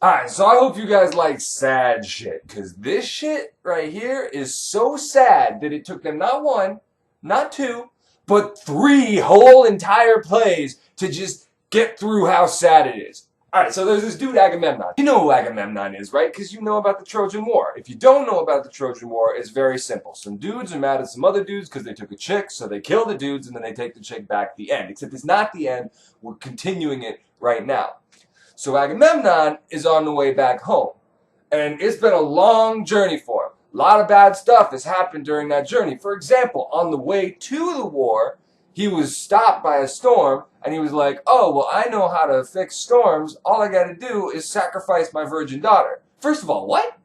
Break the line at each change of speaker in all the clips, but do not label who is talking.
Alright, so I hope you guys like sad shit, because this shit right here is so sad that it took them not one, not two, but three whole entire plays to just get through how sad it is. Alright, so there's this dude Agamemnon. You know who Agamemnon is, right? Because you know about the Trojan War. If you don't know about the Trojan War, it's very simple. Some dudes are mad at some other dudes because they took a chick, so they kill the dudes and then they take the chick back at the end. Except it's not the end, we're continuing it right now. So Agamemnon is on the way back home. And it's been a long journey for him. A lot of bad stuff has happened during that journey. For example, on the way to the war, he was stopped by a storm, and he was like, oh, well, I know how to fix storms. All I gotta do is sacrifice my virgin daughter. First of all, what?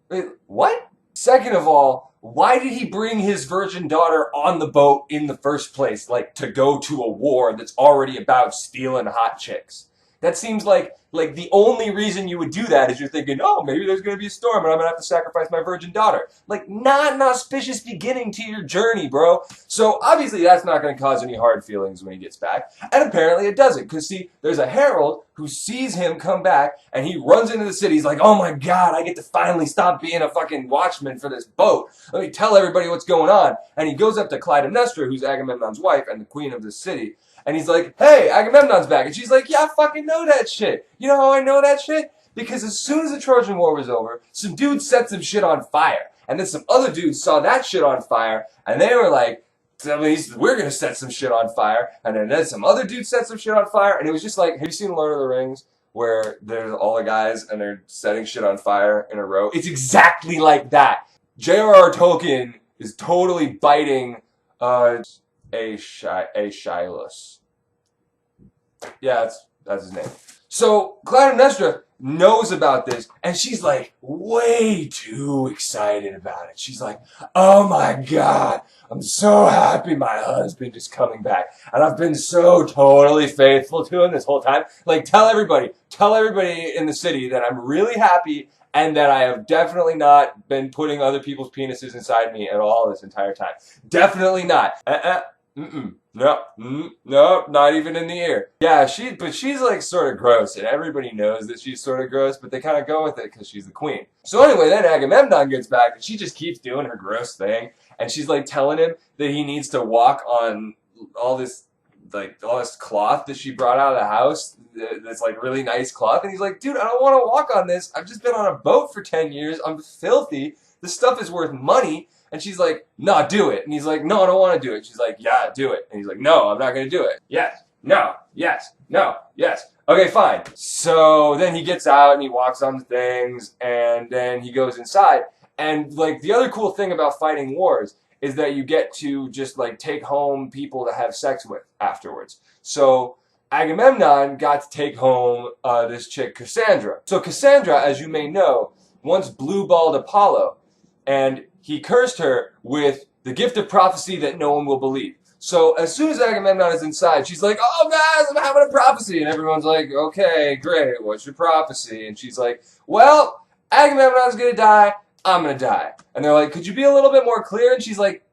Wait, what? Second of all, why did he bring his virgin daughter on the boat in the first place? Like, to go to a war that's already about stealing hot chicks. That seems like the only reason you would do that is you're thinking, oh, maybe there's going to be a storm and I'm going to have to sacrifice my virgin daughter. Like, not an auspicious beginning to your journey, bro. So, obviously, that's not going to cause any hard feelings when he gets back. And apparently it doesn't. Because, see, there's a herald who sees him come back and he runs into the city. He's like, oh my god, I get to finally stop being a fucking watchman for this boat. Let me tell everybody what's going on. And he goes up to Clytemnestra, who's Agamemnon's wife and the queen of the city. And he's like, hey, Agamemnon's back. And she's like, yeah, I fucking know that shit. You know how I know that shit? Because as soon as the Trojan War was over, some dude set some shit on fire. And then some other dudes saw that shit on fire, and they were like, we're gonna set some shit on fire. And then some other dudes set some shit on fire. And it was just like, have you seen Lord of the Rings? Where there's all the guys and they're setting shit on fire in a row? It's exactly like that. J.R.R. Tolkien is totally biting Aeschylus. Yeah, that's his name. So Clytemnestra knows about this, and she's like way too excited about it. She's like, oh my god, I'm so happy my husband is coming back. And I've been so totally faithful to him this whole time. Like, tell everybody in the city that I'm really happy and that I have definitely not been putting other people's penises inside me at all this entire time. Definitely not. No, not even in the ear. Yeah, but she's like sort of gross, and everybody knows that she's sort of gross, but they kind of go with it because she's the queen. So anyway, then Agamemnon gets back, and she just keeps doing her gross thing, and she's like telling him that he needs to walk on all this cloth that she brought out of the house, that's like really nice cloth, and he's like, dude, I don't want to walk on this. I've just been on a boat for 10 years. I'm filthy. This stuff is worth money. And she's like, no, do it. And he's like, no, I don't want to do it. She's like, yeah, do it. And he's like, no, I'm not going to do it. Yes, no, yes, no, yes. Okay, fine. So then he gets out and he walks on the things, and then he goes inside. And like the other cool thing about fighting wars is that you get to just like take home people to have sex with afterwards. So Agamemnon got to take home this chick, Cassandra. So Cassandra, as you may know, once blue-balled Apollo, and he cursed her with the gift of prophecy that no one will believe. So as soon as Agamemnon is inside, she's like, oh guys, I'm having a prophecy. And everyone's like, okay, great, what's your prophecy? And she's like, well, Agamemnon's gonna die, I'm gonna die. And they're like, could you be a little bit more clear? And she's like,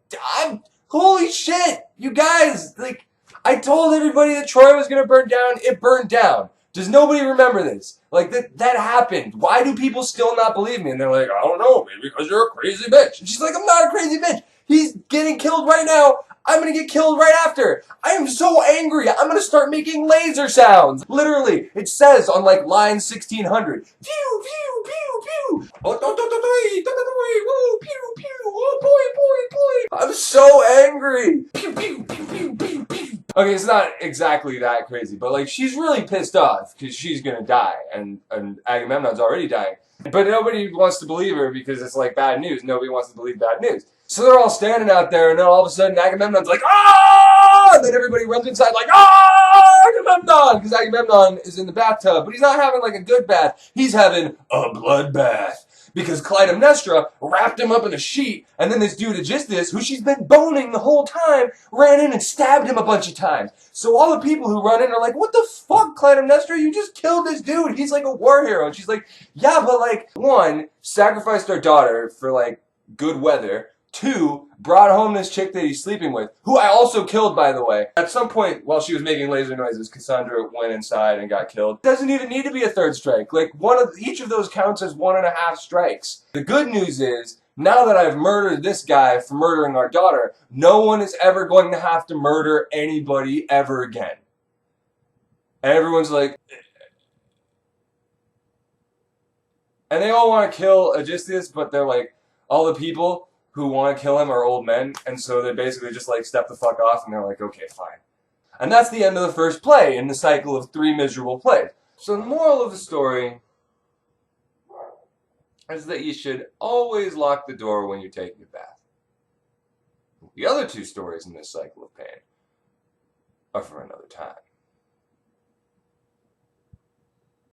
holy shit, you guys, like, I told everybody that Troy was gonna burn down, it burned down. Does nobody remember this? Like, that happened. Why do people still not believe me? And they're like, I don't know, maybe because you're a crazy bitch. And she's like, I'm not a crazy bitch. He's getting killed right now. I'm gonna get killed right after. I am so angry. I'm gonna start making laser sounds. Literally, it says on like line 1600, pew, pew, pew, pew. Oh, pew, pew, oh, boy. I'm so angry. Pew, pew, pew, pew, pew, pew. Okay, it's not exactly that crazy, but like she's really pissed off because she's gonna die, and Agamemnon's already dying. But nobody wants to believe her because it's like bad news. Nobody wants to believe bad news. So they're all standing out there, and then all of a sudden Agamemnon's like, ah! And then everybody runs inside like, ah! Agamemnon! Because Agamemnon is in the bathtub, but he's not having like a good bath. He's having a bloodbath. Because Clytemnestra wrapped him up in a sheet, and then this dude Aegisthus, who she's been boning the whole time, ran in and stabbed him a bunch of times. So all the people who run in are like, what the fuck, Clytemnestra? You just killed this dude. He's like a war hero. And she's like, yeah, but like, one, sacrificed our daughter for like good weather. 2, brought home this chick that he's sleeping with, who I also killed, by the way. At some point, while she was making laser noises, Cassandra went inside and got killed. It doesn't even need to be a 3rd strike. Like, each of those counts as 1.5 strikes. The good news is, now that I've murdered this guy for murdering our daughter, no one is ever going to have to murder anybody ever again. And everyone's like... And they all want to kill Aegisthus, but they're like, all the people who want to kill him are old men, and so they basically just like step the fuck off, and they're like, okay, fine. And that's the end of the first play in the cycle of 3 miserable plays. So the moral of the story is that you should always lock the door when you're taking a bath. The other 2 stories in this cycle of pain are for another time.